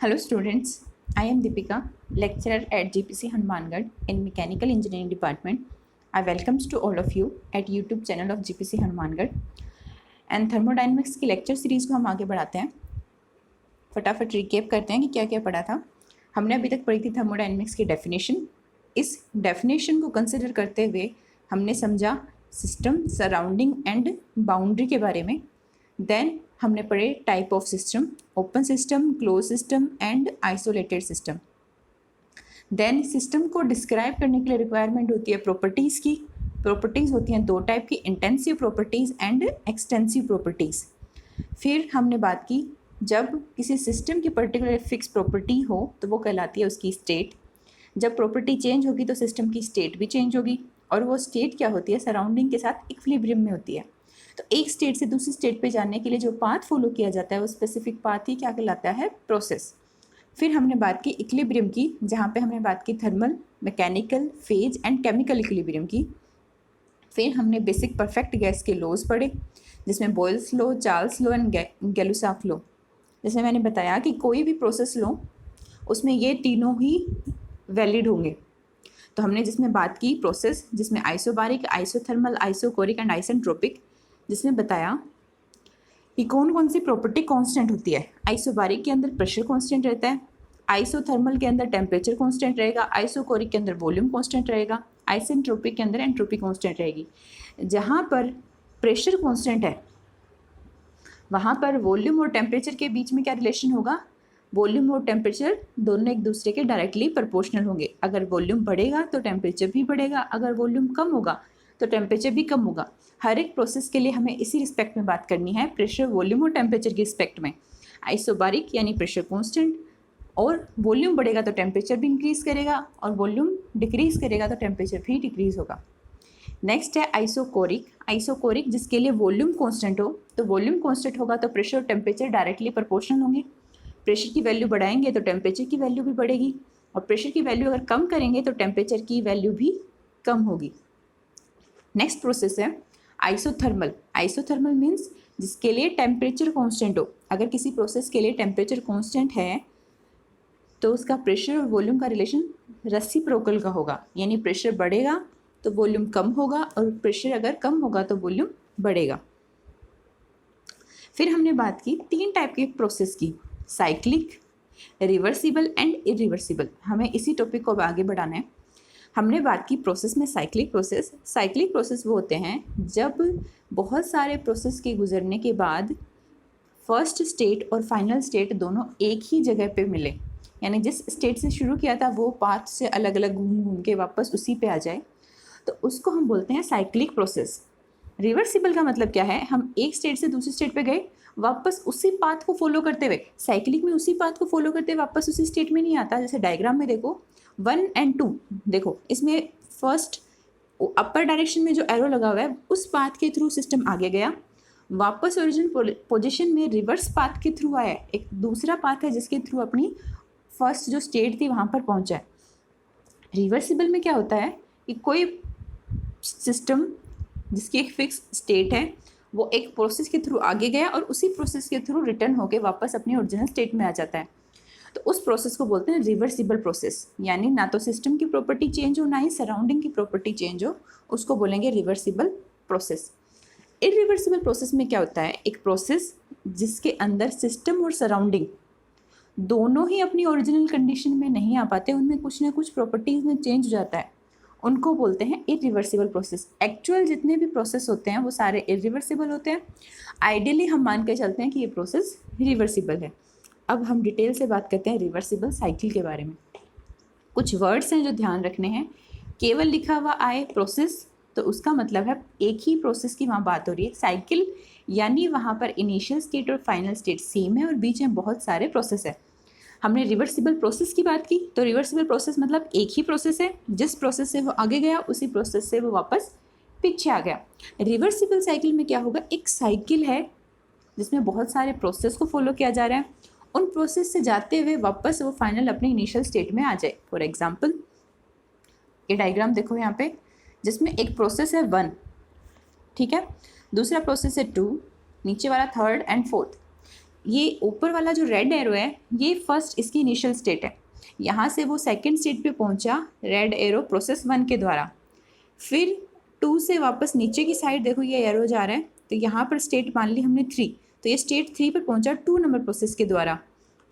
Hello students, I am Deepika, lecturer at GPC Hanumangarh in Mechanical Engineering Department. I welcomes to all of you at YouTube channel of GPC Hanumangarh and thermodynamics की lecture series को हम आगे बढ़ाते हैं। फटाफट recap करते हैं कि क्या क्या पढ़ा था। हमने अभी तक पढ़ी थी थर्मोडाइनमिक्स की डेफिनेशन। इस डेफिनेशन को कंसिडर करते हुए हमने समझा सिस्टम, सराउंडिंग एंड बाउंड्री के बारे में। देन हमने पढ़े type of system, open system, close system and isolated system. Then system को डिस्क्राइब करने के लिए रिक्वायरमेंट होती है प्रॉपर्टीज़ की। प्रॉपर्टीज़ होती हैं दो टाइप की, intensive properties and extensive properties. फिर हमने बात की जब किसी सिस्टम की पर्टिकुलर फिक्स प्रॉपर्टी हो तो वो कहलाती है उसकी स्टेट। जब प्रॉपर्टी चेंज होगी तो सिस्टम की स्टेट भी चेंज होगी, और वो स्टेट क्या होती है, सराउंडिंग के साथ इक्विलिब्रियम में होती है। तो एक स्टेट से दूसरी स्टेट पे जाने के लिए जो पाथ फॉलो किया जाता है वो स्पेसिफिक पाथ ही क्या कहलाता है, प्रोसेस। फिर हमने बात की इक्विलिब्रियम की, जहाँ पे हमने बात की thermal, mechanical, phase and chemical equilibrium की। फिर हमने बेसिक परफेक्ट गैस के लॉज पढ़े, जिसमें Boyle's law, Charles law and Gay Lussac law. जैसे मैंने बताया कि कोई भी प्रोसेस लो उसमें ये तीनों ही वैलिड होंगे। तो हमने जिसमें बात की प्रोसेस, जिसमें isobaric, isothermal, isochoric and isentropic, जिसमें बताया कि कौन कौन सी प्रॉपर्टी कांस्टेंट होती है। आइसोबारिक के अंदर प्रेशर कांस्टेंट रहता है, आइसोथर्मल के अंदर टेम्परेचर कांस्टेंट रहेगा, आइसोकोरिक के अंदर वॉल्यूम कांस्टेंट रहेगा, आइसेंट्रोपिक के अंदर एंट्रोपी कांस्टेंट रहेगी। जहाँ पर प्रेशर कांस्टेंट है वहाँ पर वॉल्यूम और टेम्परेचर के बीच में क्या रिलेशन होगा, वॉल्यूम और टेम्परेचर दोनों एक दूसरे के डायरेक्टली प्रोपोर्शनल होंगे। अगर वॉल्यूम बढ़ेगा तो टेम्परेचर भी बढ़ेगा, अगर वॉल्यूम कम होगा तो टेम्परेचर भी कम होगा। हर एक प्रोसेस के लिए हमें इसी रिस्पेक्ट में बात करनी है, प्रेशर, वॉल्यूम और टेम्परेचर के रिस्पेक्ट में। आइसोबारिक यानी प्रेशर कांस्टेंट, और वॉल्यूम बढ़ेगा तो टेम्परेचर भी इंक्रीज़ करेगा, और वॉल्यूम डिक्रीज़ करेगा तो टेम्परेचर भी डिक्रीज़ होगा। नेक्स्ट है आइसोकोरिक। आइसोकोरिक जिसके लिए वॉल्यूम कांस्टेंट हो, तो वॉल्यूम कांस्टेंट होगा तो प्रेशर और टेम्परेचर डायरेक्टली प्रोपोर्शनल होंगे। प्रेशर की वैल्यू बढ़ाएंगे तो टेम्परेचर की वैल्यू भी बढ़ेगी, और प्रेशर की वैल्यू अगर कम करेंगे तो टेम्परेचर की वैल्यू भी कम होगी। नेक्स्ट प्रोसेस है आइसोथर्मल। आइसोथर्मल मीन्स जिसके लिए टेम्परेचर कांस्टेंट हो। अगर किसी प्रोसेस के लिए टेम्परेचर कांस्टेंट है तो उसका प्रेशर और वॉल्यूम का रिलेशन रेसिप्रोकल का होगा, यानी प्रेशर बढ़ेगा तो वॉल्यूम कम होगा, और प्रेशर अगर कम होगा तो वॉल्यूम बढ़ेगा। फिर हमने बात की तीन टाइप के प्रोसेस की, साइक्लिक, रिवर्सिबल एंड इरिवर्सिबल। हमें इसी टॉपिक को अब आगे बढ़ाना है। हमने बात की प्रोसेस में साइक्लिक प्रोसेस। साइक्लिक प्रोसेस वो होते हैं जब बहुत सारे प्रोसेस के गुजरने के बाद फर्स्ट स्टेट और फाइनल स्टेट दोनों एक ही जगह पे मिले, यानी जिस स्टेट से शुरू किया था वो पाथ से अलग अलग घूम घूम के वापस उसी पे आ जाए, तो उसको हम बोलते हैं साइक्लिक प्रोसेस। रिवर्सिबल का मतलब क्या है, हम एक स्टेट से दूसरी स्टेट पे गए, वापस उसी पाथ को फॉलो करते हुए, साइक्लिक में उसी पाथ को फॉलो करते हुए वापस उसी स्टेट में नहीं आता। जैसे डायग्राम में देखो 1 एंड 2, देखो इसमें फर्स्ट अपर डायरेक्शन में जो एरो लगा हुआ है उस पाथ के थ्रू सिस्टम आगे गया, वापस ओरिजिनल पोजीशन में रिवर्स पाथ के थ्रू आया। एक दूसरा पाथ है जिसके थ्रू अपनी फर्स्ट जो स्टेट थी वहाँ पर पहुँचा है। रिवर्सिबल में क्या होता है कि कोई सिस्टम जिसकी एक फिक्स स्टेट है वो एक प्रोसेस के थ्रू आगे गया और उसी प्रोसेस के थ्रू रिटर्न होकर वापस अपनी ओरिजिनल स्टेट में आ जाता है, तो उस प्रोसेस को बोलते हैं रिवर्सिबल प्रोसेस। यानी ना तो सिस्टम की प्रॉपर्टी चेंज हो ना ही सराउंडिंग की प्रॉपर्टी चेंज हो, उसको बोलेंगे रिवर्सिबल प्रोसेस। इरिवर्सिबल प्रोसेस में क्या होता है, एक प्रोसेस जिसके अंदर सिस्टम और सराउंडिंग दोनों ही अपनी ओरिजिनल कंडीशन में नहीं आ पाते, उनमें कुछ ना कुछ प्रॉपर्टीज़ में चेंज हो जाता है, उनको बोलते हैं इरिवर्सिबल प्रोसेस। एक्चुअल जितने भी प्रोसेस होते हैं वो सारे इरिवर्सिबल होते हैं। आइडियली हम मान के चलते हैं कि ये प्रोसेस रिवर्सिबल है। अब हम डिटेल से बात करते हैं रिवर्सिबल साइकिल के बारे में। कुछ वर्ड्स हैं जो ध्यान रखने हैं। केवल लिखा हुआ आए प्रोसेस तो उसका मतलब है एक ही प्रोसेस की वहाँ बात हो रही है। साइकिल यानी वहाँ पर इनिशियल स्टेट और फाइनल स्टेट सेम है और बीच में बहुत सारे प्रोसेस है। हमने रिवर्सिबल प्रोसेस की बात की, तो रिवर्सिबल प्रोसेस मतलब एक ही प्रोसेस है, जिस प्रोसेस से वो आगे गया उसी प्रोसेस से वो वापस पीछे आ गया। रिवर्सिबल साइकिल में क्या होगा, एक साइकिल है जिसमें बहुत सारे प्रोसेस को फॉलो किया जा रहा है, उन प्रोसेस से जाते हुए वापस वो फाइनल अपने इनिशियल स्टेट में आ जाए। फॉर एग्जाम्पल ये डायग्राम देखो यहाँ पे, जिसमें एक प्रोसेस है 1, ठीक है, दूसरा प्रोसेस है 2, नीचे वाला 3rd एंड 4th। ये ऊपर वाला जो रेड एरो है ये फर्स्ट इसकी इनिशियल स्टेट है, यहाँ से वो सेकेंड स्टेट पे पहुँचा रेड एरो प्रोसेस 1 के द्वारा, फिर 2 से वापस नीचे की साइड देखो ये एरो जा रहा है, तो यहाँ पर स्टेट मान ली हमने 3, तो ये स्टेट 3 पर पहुँचा 2 नंबर प्रोसेस के द्वारा,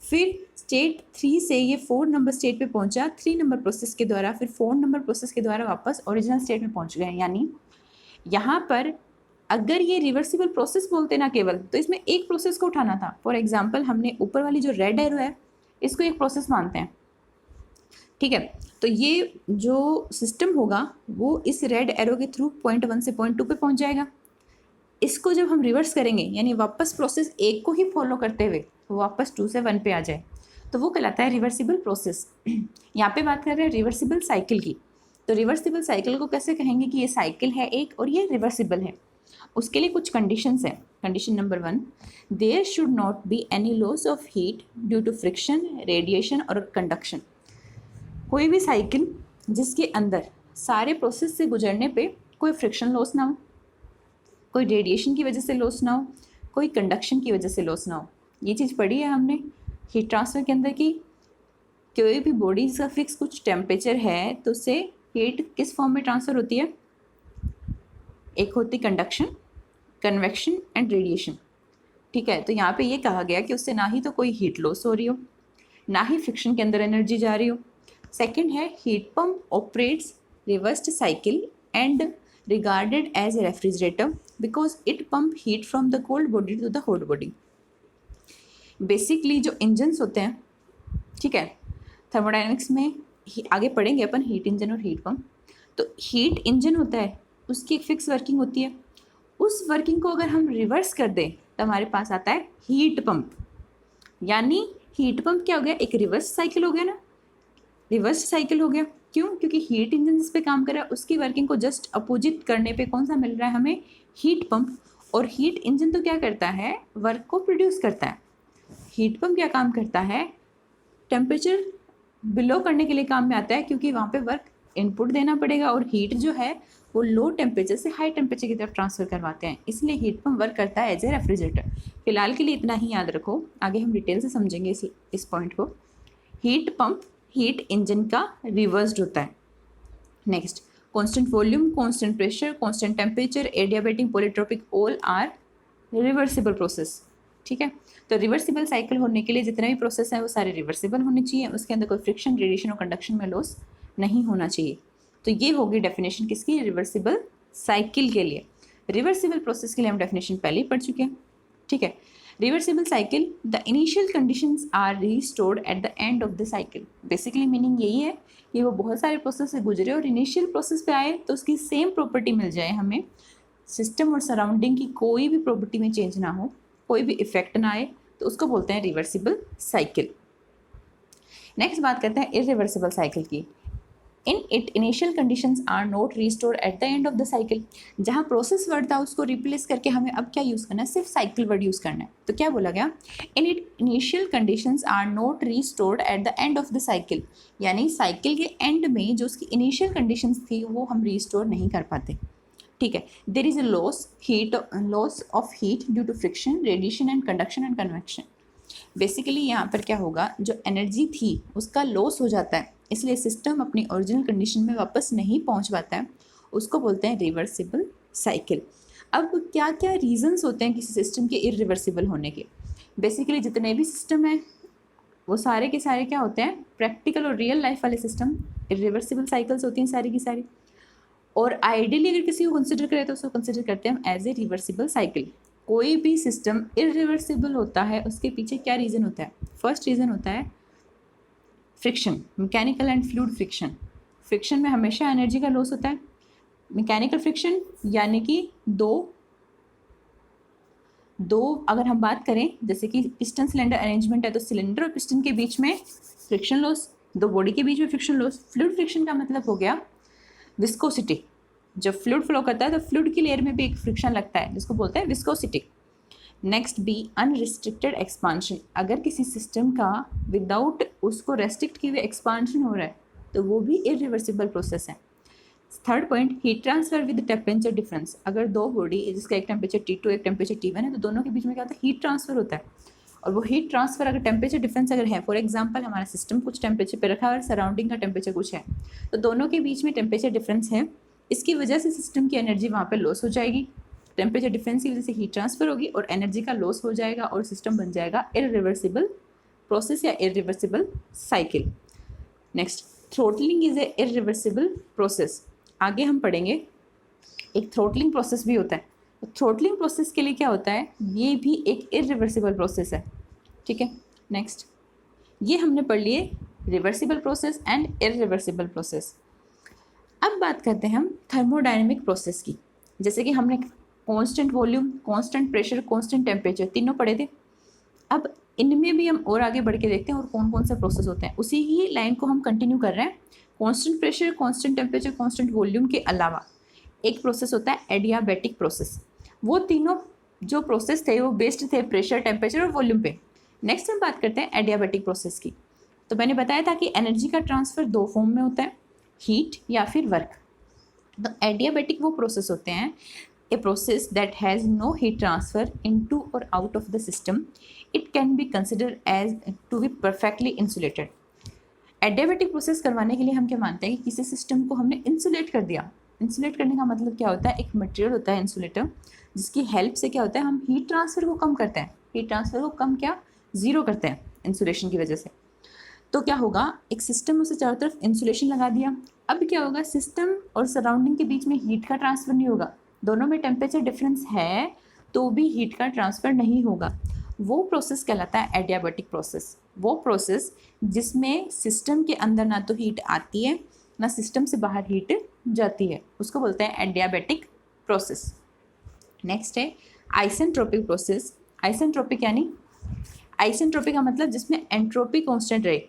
फिर स्टेट 3 से ये 4 नंबर स्टेट पे पहुँचा 3 नंबर प्रोसेस के द्वारा, फिर 4 नंबर प्रोसेस के द्वारा वापस ओरिजिनल स्टेट में पहुँच गए। यानी यहाँ पर अगर ये रिवर्सिबल प्रोसेस बोलते ना केवल, तो इसमें एक प्रोसेस को उठाना था। फॉर एग्जांपल हमने ऊपर वाली जो रेड एरो है इसको एक प्रोसेस मानते हैं, ठीक है। तो ये जो सिस्टम होगा वो इस रेड एरो के थ्रू पॉइंट 1 से पॉइंट 2 पे पहुंच जाएगा। इसको जब हम रिवर्स करेंगे यानी वापस प्रोसेस 1 को ही फॉलो करते हुए तो वापस 2 से 1 पे आ जाए, तो वो कहलाता है रिवर्सिबल प्रोसेस। यहाँ पे बात कर रहे हैं रिवर्सिबल साइकिल की। तो रिवर्सिबल साइकिल को कैसे कहेंगे कि ये साइकिल है एक और ये रिवर्सिबल है। उसके लिए कुछ कंडीशंस हैं। Condition number 1, there should not be any loss of heat due to friction, radiation और कंडक्शन। कोई भी साइकिल जिसके अंदर सारे प्रोसेस से गुजरने पे कोई फ्रिक्शन लॉस ना हो, कोई रेडिएशन की वजह से लॉस ना हो, कोई कंडक्शन की वजह से लॉस ना हो। ये चीज़ पढ़ी है हमने हीट ट्रांसफ़र के अंदर की कोई भी बॉडी का फिक्स कुछ टेम्परेचर है तो उससे हीट किस फॉर्म में ट्रांसफ़र होती है, एक होती कंडक्शन, कन्वेक्शन एंड रेडिएशन, ठीक है। तो यहाँ पे ये कहा गया कि उससे ना ही तो कोई हीट लॉस हो रही हो, ना ही फ्रिक्शन के अंदर एनर्जी जा रही हो। सेकंड है heat pump operates reversed cycle and regarded as a refrigerator because it pump heat from the cold body to the hot body। Basically जो इंजन्स होते हैं, ठीक है, थर्मोडाइनमिक्स में आगे पढ़ेंगे अपन हीट इंजन और हीट पंप। तो हीट इंजन होता है उसकी एक फिक्स वर्किंग होती है, उस वर्किंग को अगर हम रिवर्स कर दें तो हमारे पास आता है हीट पंप। यानी हीट पंप क्या हो गया, एक रिवर्स साइकिल हो गया ना, रिवर्स साइकिल हो गया। क्यों? क्योंकि हीट इंजन जिस पे काम कर रहा है उसकी वर्किंग को जस्ट अपोजिट करने पे कौन सा मिल रहा है हमें, हीट पंप। और हीट इंजन तो क्या करता है, वर्क को प्रोड्यूस करता है। हीट पंप क्या काम करता है, टेम्परेचर बिलो करने के लिए काम में आता है, क्योंकि वहाँ पे वर्क इनपुट देना पड़ेगा और हीट जो है वो लो टेम्परेचर से हाई टेम्परेचर की तरफ ट्रांसफ़र करवाते हैं, इसलिए हीट पंप वर्क करता है एज ए रेफ्रिजरेटर। फिलहाल के लिए इतना ही याद रखो, आगे हम डिटेल से समझेंगे इस पॉइंट को। हीट पंप हीट इंजन का रिवर्स्ड होता है। Next, constant volume, constant pressure, constant temperature, adiabatic, polytropic, all are reversible process, ठीक है। तो रिवर्सिबल साइकिल होने के लिए जितने भी प्रोसेस हैं वो सारे रिवर्सिबल होने चाहिए, उसके अंदर कोई फ्रिक्शन, रेडिएशन और कंडक्शन में लॉस नहीं होना चाहिए। तो ये होगी डेफिनेशन किसकी, रिवर्सिबल साइकिल के लिए। रिवर्सिबल प्रोसेस के लिए हम डेफिनेशन पहले ही पढ़ चुके हैं, ठीक है। Reversible cycle, the initial conditions are restored at the end of the cycle. Basically meaning यही है कि वो बहुत सारे प्रोसेस से गुजरे और इनिशियल प्रोसेस पे आए तो उसकी सेम प्रॉपर्टी मिल जाए हमें, सिस्टम और सराउंडिंग की कोई भी प्रॉपर्टी में चेंज ना हो, कोई भी इफेक्ट ना आए, तो उसको बोलते हैं रिवर्सिबल साइकिल। नेक्स्ट बात करते हैं इरिवर्सिबल साइकिल की। In it initial conditions are not restored at the end of the cycle. जहाँ प्रोसेस वर्ड था उसको रिप्लेस करके हमें अब क्या यूज़ करना है, सिर्फ साइकिल वर्ड यूज़ करना है। तो क्या बोला गया, in it initial conditions are not restored at the end of the cycle. यानी साइकिल के एंड में जो उसकी इनिशियल कंडीशंस थी वो हम रीस्टोर नहीं कर पाते, ठीक है। There is a loss of heat due to friction, radiation and conduction and convection. Basically यहाँ पर क्या होगा, जो एनर्जी थी उसका लॉस हो जाता है, इसलिए सिस्टम अपनी ओरिजिनल कंडीशन में वापस नहीं पहुँच पाता है, उसको बोलते हैं रिवर्सिबल साइकिल। अब क्या क्या रीजंस होते हैं किसी सिस्टम के इरिवर्सिबल होने के। बेसिकली जितने भी सिस्टम हैं वो सारे के सारे क्या होते हैं, प्रैक्टिकल और रियल लाइफ वाले सिस्टम इरिवर्सिबल साइकिल्स होती हैं सारी की सारी। और आइडियली अगर किसी को कंसिडर करें तो उसको कंसिडर करते हैं हम एज ए रिवर्सिबल साइकिल। कोई भी सिस्टम इरिवर्सिबल होता है उसके पीछे क्या रीज़न होता है, फर्स्ट रीज़न होता है friction, mechanical and fluid friction. Friction में हमेशा एनर्जी का लॉस होता है। मैकेनिकल फ्रिक्शन यानी कि दो अगर हम बात करें जैसे कि पिस्टन सिलेंडर अरेंजमेंट है तो सिलेंडर और पिस्टन के बीच में फ्रिक्शन लॉस, दो बॉडी के बीच में फ्रिक्शन लॉस। फ्लूइड फ्रिक्शन का मतलब हो गया विस्कोसिटी। जब फ्लूइड फ्लो करता है तो फ्लूइड की लेयर में भी एक फ्रिक्शन लगता है जिसको बोलते हैं viscosity. Next be unrestricted expansion. अगर किसी सिस्टम का विदाउट उसको रेस्ट्रिक्ट किए हुए एक्सपांशन हो रहा है तो वो भी इरिवर्सिबल प्रोसेस है। Third point, heat transfer with temperature difference. अगर दो बॉडी जिसका एक टेम्परेचर T2 एक टेम्परेचर T1 है तो दोनों के बीच में क्या होता है, हीट ट्रांसफर होता है। और वो हीट ट्रांसफ़र अगर टेम्परेचर डिफरेंस अगर है, फॉर एग्जांपल हमारा सिस्टम कुछ टेम्परेचर पे रखा है और सराउंडिंग का टेम्परेचर कुछ है, तो दोनों के बीच में टेम्परेचर डिफरेंस है, इसकी वजह से सिस्टम की एनर्जी वहाँ पे लॉस हो जाएगी। टेम्परेचर डिफरेंस की वजह से हीट ट्रांसफ़र होगी और एनर्जी का लॉस हो जाएगा और सिस्टम बन जाएगा इरिवर्सिबल प्रोसेस या irreversible cycle. Next, throttling is a irreversible process. आगे हम पढ़ेंगे एक थ्रोटलिंग प्रोसेस भी होता है। तो थ्रोटलिंग प्रोसेस के लिए क्या होता है, ये भी एक इरिवर्सिबल प्रोसेस है। ठीक है, नेक्स्ट, ये हमने पढ़ लिए reversible process and irreversible process. अब बात करते हैं हम थर्मोडायनेमिक प्रोसेस की। जैसे कि हमने constant volume, constant pressure, constant temperature तीनों पढ़े थे। अब इनमें भी हम और आगे बढ़ के देखते हैं और कौन कौन सा प्रोसेस होते हैं। उसी ही लाइन को हम कंटिन्यू कर रहे हैं। Constant pressure, constant temperature, constant volume के अलावा एक प्रोसेस होता है एडियाबैटिक प्रोसेस। वो तीनों जो प्रोसेस थे वो बेस्ड थे प्रेशर, टेम्परेचर और वॉल्यूम पे। नेक्स्ट हम बात करते हैं एडियाबैटिक प्रोसेस की। तो मैंने बताया था कि एनर्जी का ट्रांसफ़र दो फॉर्म में होता है, हीट या फिर वर्क। तो एडियाबैटिक वो प्रोसेस होते हैं, a process that has no heat transfer into or out of the system. It can be considered as to be perfectly insulated. Adiabatic process करवाने के लिए हम क्या मानते हैं कि किसी सिस्टम को हमने इंसुलेट कर दिया। इंसुलेट करने का मतलब क्या होता है, एक मटेरियल होता है इंसुलेटर, जिसकी हेल्प से क्या होता है हम हीट ट्रांसफ़र को कम करते हैं। हीट ट्रांसफ़र को कम क्या, ज़ीरो करते हैं इंसुलेशन की वजह से। तो क्या होगा, एक सिस्टम उसे चारों तरफ इंसुलेशन लगा दिया। अब क्या होगा, सिस्टम और सराउंडिंग के बीच में हीट का ट्रांसफ़र नहीं होगा। दोनों में टेम्परेचर डिफरेंस है तो भी हीट का ट्रांसफ़र नहीं होगा। वो प्रोसेस कहलाता है एडियाबैटिक प्रोसेस। वो प्रोसेस जिसमें सिस्टम के अंदर ना तो हीट आती है ना सिस्टम से बाहर हीट जाती है, उसको बोलते हैं एडियाबैटिक प्रोसेस। नेक्स्ट है आइसेंट्रोपिक प्रोसेस। आइसेंट्रोपिक यानी, आइसेंट्रोपिक का मतलब जिसमें एंट्रोपी कांस्टेंट रहे।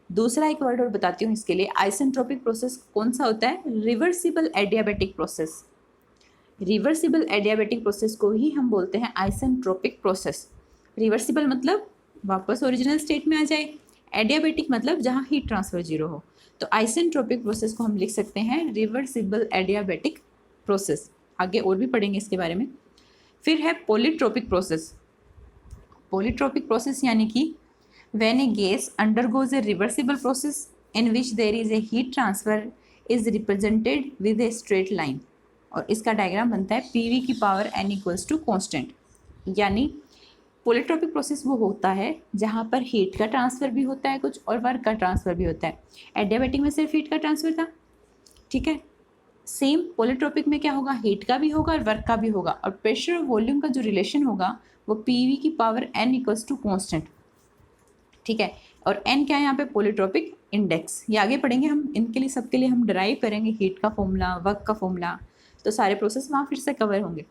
दूसरा एक वर्ड और बताती हूँ इसके लिए। आइसेंट्रोपिक प्रोसेस कौन सा होता है, reversible adiabatic process. Reversible adiabatic process को ही हम बोलते हैं आइसेंट्रोपिक प्रोसेस। रिवर्सिबल मतलब वापस ओरिजिनल स्टेट में आ जाए, एडियाबैटिक मतलब जहाँ हीट ट्रांसफ़र जीरो हो। तो आइसेंट्रोपिक प्रोसेस को हम लिख सकते हैं रिवर्सिबल एडियाबैटिक प्रोसेस। आगे और भी पढ़ेंगे इसके बारे में। फिर है पॉलीट्रोपिक प्रोसेस। पॉलीट्रोपिक प्रोसेस यानी कि when a gas undergoes a reversible process in which there is a heat transfer is represented with a straight line। और इसका डायग्राम बनता है PV की power n equals to constant. यानी polytropic process वो होता है जहाँ पर हीट का ट्रांसफ़र भी होता है कुछ और वर्क का ट्रांसफ़र भी होता है। एडियाबैटिक में सिर्फ हीट का ट्रांसफ़र था, ठीक है। सेम पॉलीट्रोपिक में क्या होगा, हीट का भी होगा और वर्क का भी होगा, और प्रेशर और वॉल्यूम का जो रिलेशन होगा वो PV की power n equals to constant, ठीक है। और n क्या है यहाँ पे, पॉलीट्रोपिक इंडेक्स। ये आगे पढ़ेंगे हम, इनके लिए सबके लिए हम डराइव करेंगे हीट का फॉर्मूला, वर्क का फॉर्मूला, तो सारे प्रोसेस वहाँ फिर से कवर होंगे।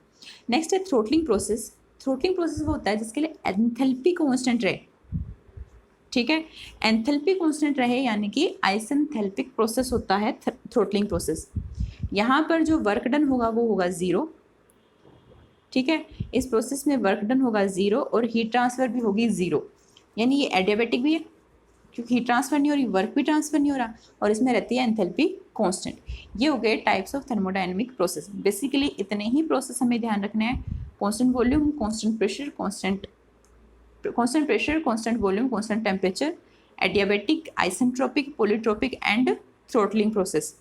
नेक्स्ट है थ्रोटलिंग प्रोसेस। थ्रोटलिंग प्रोसेस वो होता है जिसके लिए एंथैल्पी कांस्टेंट रहे, ठीक है। एंथैल्पी कांस्टेंट रहे यानी कि आइसेंथैल्पिक प्रोसेस होता है थ्रोटलिंग प्रोसेस। यहाँ पर जो वर्क डन होगा वो होगा ज़ीरो, ठीक है। इस प्रोसेस में वर्क डन होगा ज़ीरो और हीट ट्रांसफ़र भी होगी ज़ीरो। यानी ये एडियाबैटिक भी है क्योंकि हीट ट्रांसफ़र नहीं हो रही, वर्क भी ट्रांसफ़र नहीं हो रहा, और इसमें रहती है एंथैल्पी कांस्टेंट। ये हो गए types of thermodynamic process. Basically इतने ही प्रोसेस हमें ध्यान रखने हैं, constant volume, constant pressure, constant pressure, constant volume, constant temperature, adiabatic, isentropic, polytropic and throttling process.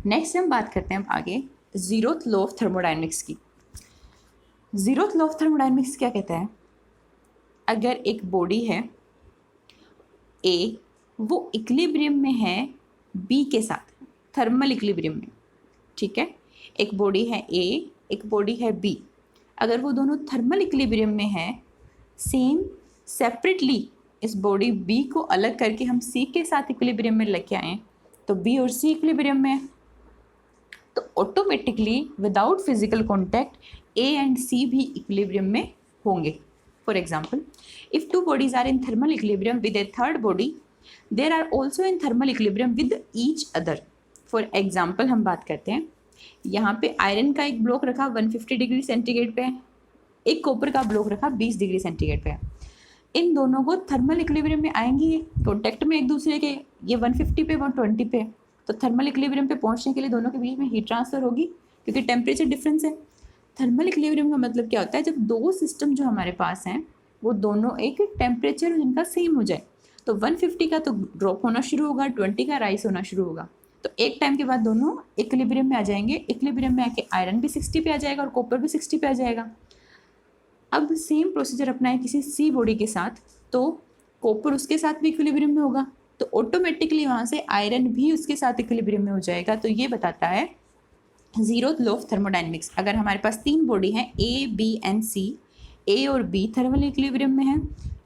Next हम बात करते हैं आगे ज़ीरोथ लॉ ऑफ थर्मोडायनेमिक्स की। ज़ीरोथ लॉ ऑफ थर्मोडायनेमिक्स क्या कहता है, अगर एक बॉडी है ए, वो इक्विलिब्रियम में है बी के साथ, थर्मल इक्विलिब्रियम में, ठीक है। एक बॉडी है ए, एक बॉडी है बी, अगर वो दोनों थर्मल इक्विलिब्रियम में है, सेम सेपरेटली इस बॉडी बी को अलग करके हम सी के साथ इक्विलिब्रियम में लेके आएँ तो बी और सी इक्विलिब्रियम में है, तो automatically without physical contact A and C भी इक्विलिब्रियम में होंगे। For example, if two bodies are in thermal equilibrium with a third body, they are also in thermal equilibrium with each other. For example, हम बात करते हैं, यहाँ पे iron का एक ब्लॉक रखा 150 डिग्री सेंटीग्रेड पे है, एक कॉपर का ब्लॉक रखा 20 डिग्री सेंटीग्रेड पे है। इन दोनों को थर्मल इक्विलिब्रियम में आएंगी, ये कॉन्टैक्ट में एक दूसरे के, ये 150 पे 120 पे, तो थर्मल इक्विलिब्रियम पे पहुँचने के लिए दोनों के बीच में हीट ट्रांसफ़र होगी क्योंकि टेम्परेचर डिफरेंस है। थर्मल इक्विलिब्रियम का मतलब क्या होता है, जब दो सिस्टम जो हमारे पास हैं वो दोनों एक टेम्परेचर जिनका सेम हो जाए। तो 150 का तो ड्रॉप होना शुरू होगा, 20 का राइज होना शुरू होगा। तो एक टाइम के बाद दोनों इक्विलिब्रियम में आ जाएंगे। इक्विलिब्रियम में आके आयरन भी 60 पे आ जाएगा और कॉपर भी 60 पे आ जाएगा। अब सेम प्रोसीजर अपनाएं किसी सी बॉडी के साथ, तो कॉपर उसके साथ भी इक्विलिब्रियम में होगा, तो ऑटोमेटिकली वहाँ से आयरन भी उसके साथ इक्विलिब्रियम में हो जाएगा। तो ये बताता है जीरोथ लॉ ऑफ थर्मोडायनेमिक्स। अगर हमारे पास 3 बॉडी हैं ए, बी एंड सी, ए और बी थर्मल इक्विलिब्रियम में है,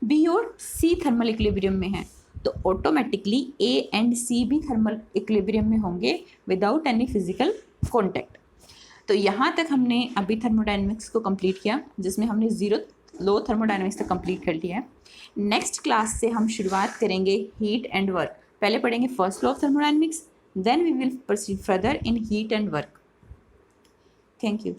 बी और सी थर्मल इक्विलिब्रियम में है, तो ऑटोमेटिकली ए एंड सी भी थर्मल इक्विलिब्रियम में होंगे विदाउट एनी फिजिकल कॉन्टैक्ट। तो यहाँ तक हमने अभी थर्मोडायनेमिक्स को कंप्लीट किया, जिसमें हमने जीरोथ लॉ थर्मोडायनेमिक्स तक कंप्लीट कर लिया है। नेक्स्ट क्लास से हम शुरुआत करेंगे हीट एंड वर्क। पहले पढ़ेंगे first law of thermodynamics, then we will proceed further in heat and work. Thank you.